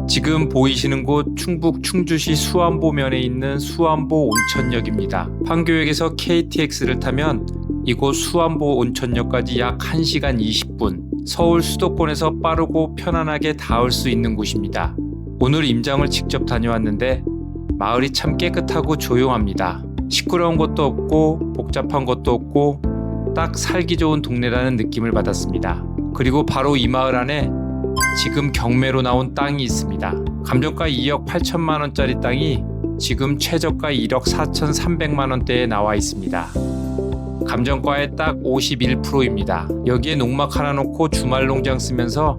지금 보이시는 곳 충북 충주시 수안보면에 있는 수안보 온천역입니다. 판교역에서 KTX를 타면 이곳 수안보 온천역까지 약 1시간 20분, 서울 수도권에서 빠르고 편안하게 닿을 수 있는 곳입니다. 오늘 임장을 직접 다녀왔는데 마을이 참 깨끗하고 조용합니다. 시끄러운 것도 없고 복잡한 것도 없고 딱 살기 좋은 동네라는 느낌을 받았습니다. 그리고 바로 이 마을 안에 지금 경매로 나온 땅이 있습니다. 감정가 2억 8천만 원짜리 땅이 지금 최저가 1억 4,300만 원대에 나와 있습니다. 감정가의 딱 51%입니다. 여기에 농막 하나 놓고 주말 농장 쓰면서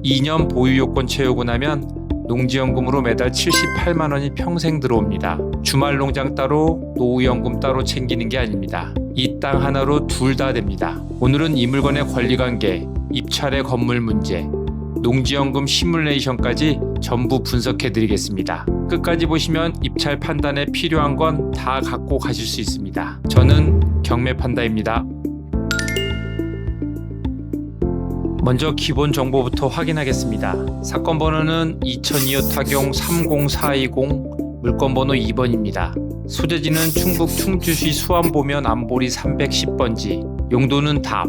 2년 보유 요건 채우고 나면 농지연금으로 매달 78만 원이 평생 들어옵니다. 주말 농장 따로 노후연금 따로 챙기는 게 아닙니다. 이 땅 하나로 둘 다 됩니다. 오늘은 이 물건의 권리관계, 입찰의 건물 문제, 농지연금 시뮬레이션까지 전부 분석해 드리겠습니다. 끝까지 보시면 입찰 판단에 필요한 건 다 갖고 가실 수 있습니다. 저는 경매판다입니다. 먼저 기본 정보부터 확인하겠습니다. 사건 번호는 2002 타경 30420 물건 번호 2번입니다. 소재지는 충북 충주시 수안보면 안보리 310번지, 용도는 답,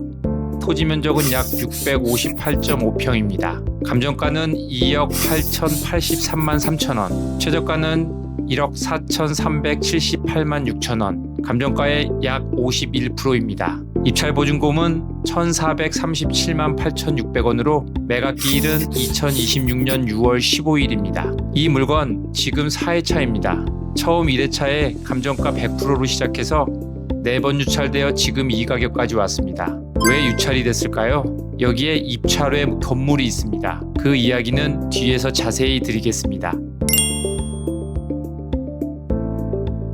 토지 면적은 약 658.5평입니다. 감정가는 2억 8,083만 3천원, 최저가는 1억 4,378만 6천원, 감정가의 약 51%입니다. 입찰 보증금은 1,437만 8,600원으로 매각기일은 2026년 6월 15일입니다. 이 물건 지금 4회차입니다. 처음 1회차에 감정가 100%로 시작해서 4번 유찰되어 지금 이 가격까지 왔습니다. 왜 유찰이 됐을까요? 여기에 입찰 후 건물이 있습니다. 그 이야기는 뒤에서 자세히 드리겠습니다.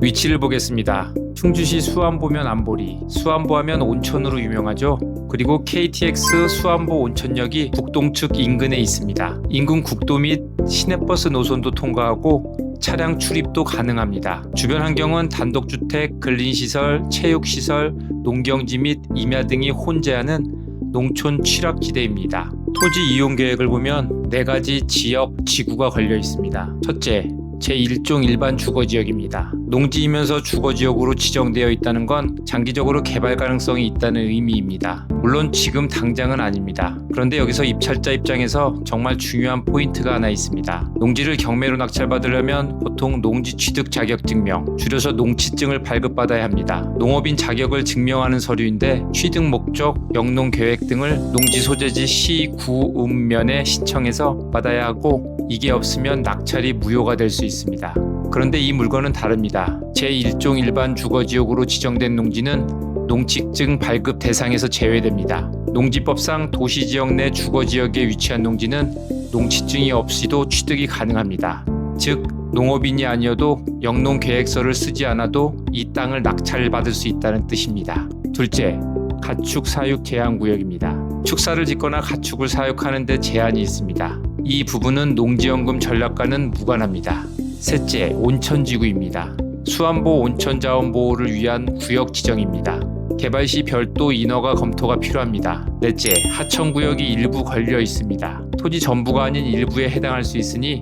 위치를 보겠습니다. 충주시 수안보면 안보리, 수안보하면 온천으로 유명하죠. 그리고 KTX 수안보 온천역이 북동측 인근에 있습니다. 인근 국도 및 시내버스 노선도 통과하고 차량 출입도 가능합니다. 주변 환경은 단독주택, 근린시설, 체육시설, 농경지 및 임야 등이 혼재하는 농촌 취락지대입니다. 토지 이용 계획을 보면 4가지 지역, 지구가 걸려 있습니다. 첫째, 제1종 일반 주거지역입니다. 농지이면서 주거지역으로 지정되어 있다는 건 장기적으로 개발 가능성이 있다는 의미입니다. 물론 지금 당장은 아닙니다. 그런데 여기서 입찰자 입장에서 정말 중요한 포인트가 하나 있습니다. 농지를 경매로 낙찰받으려면 보통 농지 취득 자격 증명, 줄여서 농취증을 발급받아야 합니다. 농업인 자격을 증명하는 서류인데 취득 목적, 영농 계획 등을 농지 소재지 시, 구, 읍면에 신청해서 받아야 하고 이게 없으면 낙찰이 무효가 될 수 있습니다. 그런데 이 물건은 다릅니다. 제1종 일반 주거지역으로 지정된 농지는 농취증 발급 대상에서 제외됩니다. 농지법상 도시지역 내 주거지역에 위치한 농지는 농취증이 없이도 취득이 가능합니다. 즉 농업인이 아니어도 영농계획서를 쓰지 않아도 이 땅을 낙찰받을 수 있다는 뜻입니다. 둘째, 가축 사육 제한 구역입니다. 축사를 짓거나 가축을 사육하는 데 제한이 있습니다. 이 부분은 농지연금 전략과는 무관합니다. 셋째, 온천지구입니다. 수안보 온천자원 보호를 위한 구역 지정입니다. 개발 시 별도 인허가 검토가 필요합니다. 넷째, 하천구역이 일부 걸려 있습니다. 토지 전부가 아닌 일부에 해당할 수 있으니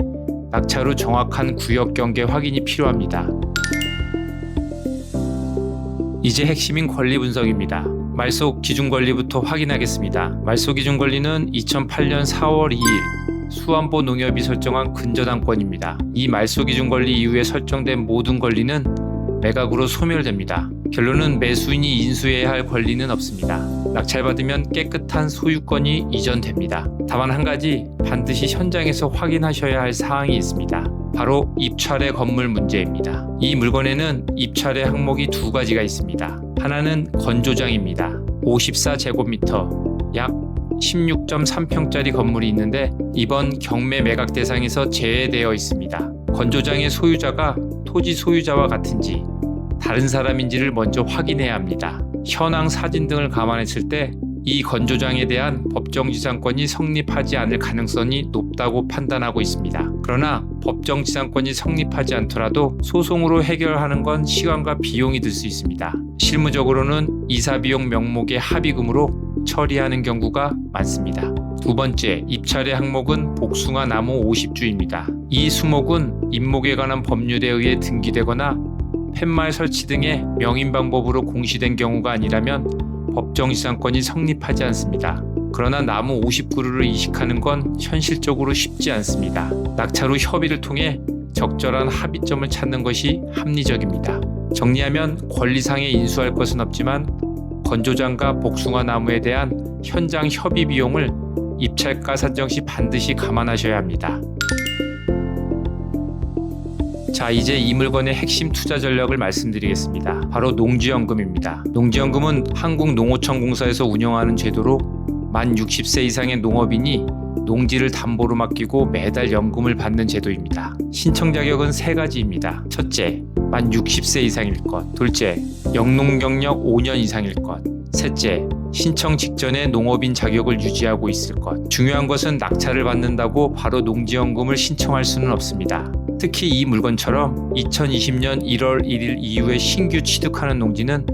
낙찰 후 정확한 구역 경계 확인이 필요합니다. 이제 핵심인 권리 분석입니다. 말소 기준 권리부터 확인하겠습니다. 말소 기준 권리는 2008년 4월 2일 수안보 농협이 설정한 근저당권입니다. 이 말소 기준 권리 이후에 설정된 모든 권리는 매각으로 소멸됩니다. 결론은 매수인이 인수해야 할 권리는 없습니다. 낙찰받으면 깨끗한 소유권이 이전됩니다. 다만 한 가지 반드시 현장에서 확인하셔야 할 사항이 있습니다. 바로 입찰의 건물 문제입니다. 이 물건에는 입찰의 항목이 2가지가 있습니다. 하나는 건조장입니다. 54제곱미터, 약 16.3평짜리 건물이 있는데 이번 경매 매각 대상에서 제외되어 있습니다. 건조장의 소유자가 토지 소유자와 같은지 다른 사람인지를 먼저 확인해야 합니다. 현황 사진 등을 감안했을 때 이 건조장에 대한 법정지상권이 성립하지 않을 가능성이 높다고 판단하고 있습니다. 그러나 법정지상권이 성립하지 않더라도 소송으로 해결하는 건 시간과 비용이 들 수 있습니다. 실무적으로는 이사비용 명목의 합의금으로 처리하는 경우가 많습니다. 두 번째, 입찰의 항목은 복숭아 나무 50주입니다. 이 수목은 임목에 관한 법률에 의해 등기되거나 팻말 설치 등의 명인 방법으로 공시된 경우가 아니라면 법정지상권이 성립하지 않습니다. 그러나 나무 50그루를 이식하는 건 현실적으로 쉽지 않습니다. 낙찰 후 협의를 통해 적절한 합의점을 찾는 것이 합리적입니다. 정리하면 권리상에 인수할 것은 없지만 건조장과 복숭아 나무에 대한 현장 협의 비용을 입찰가 산정 시 반드시 감안하셔야 합니다. 자, 이제 이 물건의 핵심 투자 전략을 말씀드리겠습니다. 바로 농지연금입니다. 농지연금은 한국농어촌공사에서 운영하는 제도로 만 60세 이상의 농업인이 농지를 담보로 맡기고 매달 연금을 받는 제도입니다. 신청 자격은 3가지입니다. 첫째, 만 60세 이상일 것. 둘째, 영농 경력 5년 이상일 것. 셋째, 신청 직전에 농업인 자격을 유지하고 있을 것. 중요한 것은 낙찰을 받는다고 바로 농지연금을 신청할 수는 없습니다. 특히 이 물건처럼 2020년 1월 1일 이후에 신규 취득하는 농지는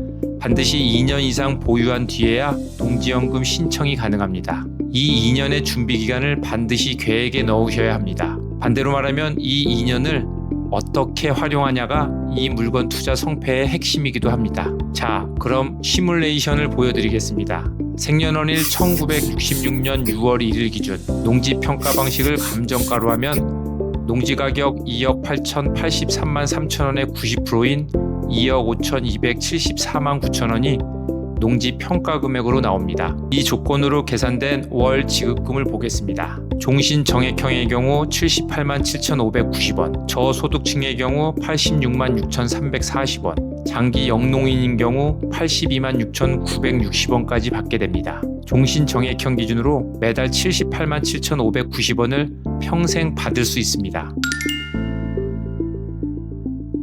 반드시 2년 이상 보유한 뒤에야 농지연금 신청이 가능합니다. 이 2년의 준비 기간을 반드시 계획에 넣으셔야 합니다. 반대로 말하면 이 2년을 어떻게 활용하냐가 이 물건 투자 성패의 핵심이기도 합니다. 자, 그럼 시뮬레이션을 보여드리겠습니다. 생년월일 1966년 6월 1일 기준 농지 평가 방식을 감정가로 하면 농지 가격 2억 8,083만 3천원의 90%인 2억 5,274만 9천원이 농지 평가 금액으로 나옵니다. 이 조건으로 계산된 월 지급금을 보겠습니다. 종신 정액형의 경우 78만 7,590원, 저소득층의 경우 86만 6,340원, 장기 영농인인 경우 82만 6,960원까지 받게 됩니다. 종신 정액형 기준으로 매달 78만 7,590원을 평생 받을 수 있습니다.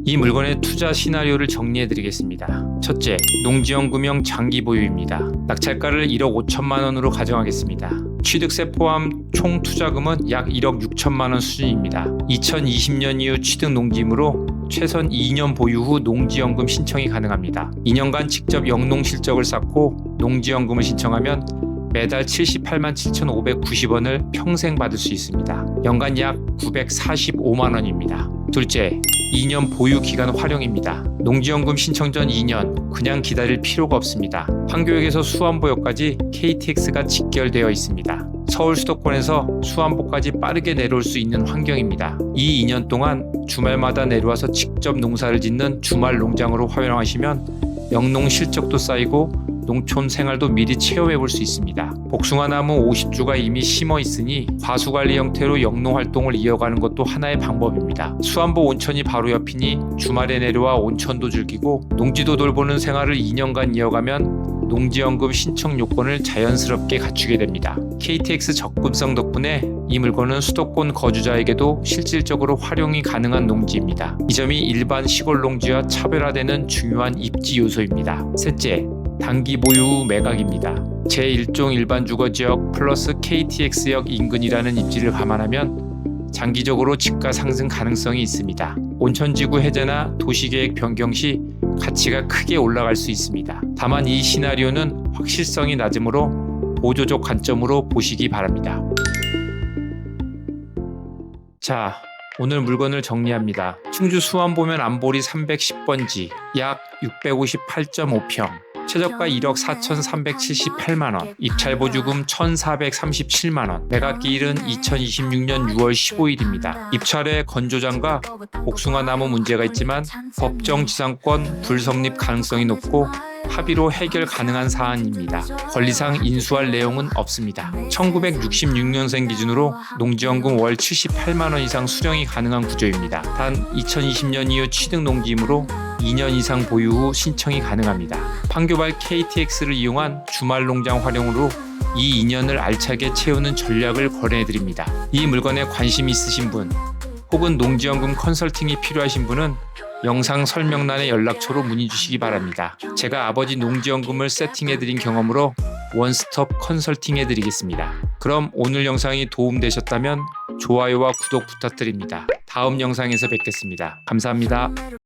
이 물건의 투자 시나리오를 정리해 드리겠습니다. 첫째, 농지연금형 장기 보유입니다. 낙찰가를 1억 5천만 원으로 가정하겠습니다. 취득세 포함 총 투자금은 약 1억 6천만 원 수준입니다. 2020년 이후 취득 농지이므로 최선 2년 보유 후 농지연금 신청이 가능합니다. 2년간 직접 영농 실적을 쌓고 농지연금을 신청하면 매달 78만 7,590원을 평생 받을 수 있습니다. 연간 약 945만 원입니다. 둘째, 2년 보유 기간 활용입니다. 농지연금 신청 전 2년 그냥 기다릴 필요가 없습니다. 판교역에서 수안보역까지 KTX가 직결되어 있습니다. 서울 수도권에서 수안보까지 빠르게 내려올 수 있는 환경입니다. 이 2년 동안 주말마다 내려와서 직접 농사를 짓는 주말 농장으로 활용하시면 영농 실적도 쌓이고 농촌 생활도 미리 체험해 볼 수 있습니다. 복숭아 나무 50주가 이미 심어 있으니 과수관리 형태로 영농 활동을 이어가는 것도 하나의 방법입니다. 수안보 온천이 바로 옆이니 주말에 내려와 온천도 즐기고 농지도 돌보는 생활을 2년간 이어가면 농지연금 신청 요건을 자연스럽게 갖추게 됩니다. KTX 접근성 덕분에 이 물건은 수도권 거주자에게도 실질적으로 활용이 가능한 농지입니다. 이 점이 일반 시골 농지와 차별화되는 중요한 입지 요소입니다. 셋째, 단기 보유 후 매각입니다. 제1종 일반 주거지역 플러스 KTX역 인근이라는 입지를 감안하면 장기적으로 집가 상승 가능성이 있습니다. 온천지구 해제나 도시계획 변경 시 가치가 크게 올라갈 수 있습니다. 다만 이 시나리오는 확실성이 낮으므로 보조적 관점으로 보시기 바랍니다. 자, 오늘 물건을 정리합니다. 충주 수안보면 안보리 310번지 약 658.5평, 최저가 1억 4,378만원, 입찰보조금 1,437만원, 매각기일은 2026년 6월 15일입니다. 입찰에 건조장과 복숭아 나무 문제가 있지만 법정지상권 불성립 가능성이 높고 합의로 해결 가능한 사안입니다. 권리상 인수할 내용은 없습니다. 1966년생 기준으로 농지연금 월 78만원 이상 수령이 가능한 구조입니다. 단 2020년 이후 취득 농지이므로 2년 이상 보유 후 신청이 가능합니다. 판교발 KTX를 이용한 주말 농장 활용으로 이 2년을 알차게 채우는 전략을 권해드립니다. 이 물건에 관심 있으신 분 혹은 농지연금 컨설팅이 필요하신 분은 영상 설명란의 연락처로 문의 주시기 바랍니다. 제가 아버지 농지연금을 세팅해드린 경험으로 원스톱 컨설팅해드리겠습니다. 그럼 오늘 영상이 도움되셨다면 좋아요와 구독 부탁드립니다. 다음 영상에서 뵙겠습니다. 감사합니다.